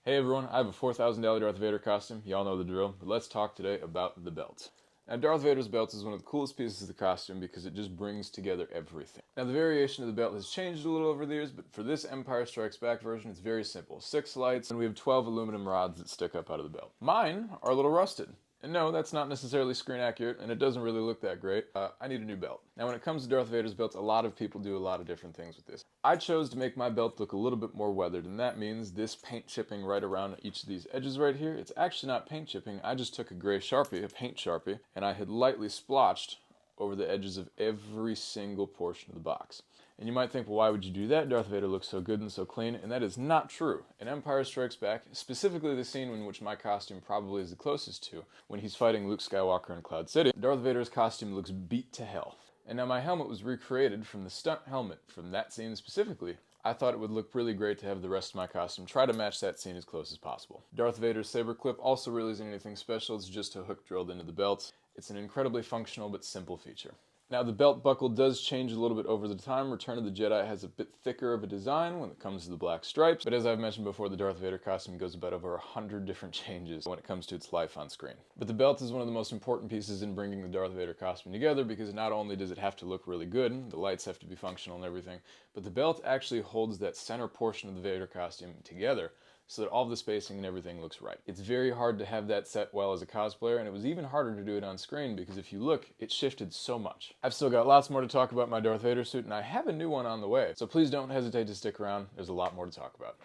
Hey everyone, I have a $4,000 Darth Vader costume. Y'all know the drill, but let's talk today about the belt. Now, Darth Vader's belt is one of the coolest pieces of the costume because it just brings together everything. Now, the variation of the belt has changed a little over the years, but for this Empire Strikes Back version, it's very simple. 6 lights, and we have 12 aluminum rods that stick up out of the belt. Mine are a little rusted. And no, that's not necessarily screen accurate, and it doesn't really look that great. I need a new belt. Now, when it comes to Darth Vader's belts, a lot of people do a lot of different things with this. I chose to make my belt look a little bit more weathered, and that means this paint chipping right around each of these edges right here. It's actually not paint chipping. I just took a gray Sharpie, a paint Sharpie, and I had lightly splotched over the edges of every single portion of the box. And you might think, well, why would you do that? Darth Vader looks so good and so clean, and that is not true. In Empire Strikes Back, specifically the scene in which my costume probably is the closest to, when he's fighting Luke Skywalker in Cloud City, Darth Vader's costume looks beat to hell. And now my helmet was recreated from the stunt helmet from that scene specifically. I thought it would look really great to have the rest of my costume try to match that scene as close as possible. Darth Vader's saber clip also really isn't anything special, it's just a hook drilled into the belt. It's an incredibly functional but simple feature. Now, the belt buckle does change a little bit over the time. Return of the Jedi has a bit thicker of a design when it comes to the black stripes, but as I've mentioned before, the Darth Vader costume goes about over 100 different changes when it comes to its life on screen. But the belt is one of the most important pieces in bringing the Darth Vader costume together because not only does it have to look really good, the lights have to be functional and everything, but the belt actually holds that center portion of the Vader costume together so that all the spacing and everything looks right. It's very hard to have that set well as a cosplayer, and it was even harder to do it on screen because if you look, it shifted so much. I've still got lots more to talk about my Darth Vader suit, and I have a new one on the way, so please don't hesitate to stick around. There's a lot more to talk about.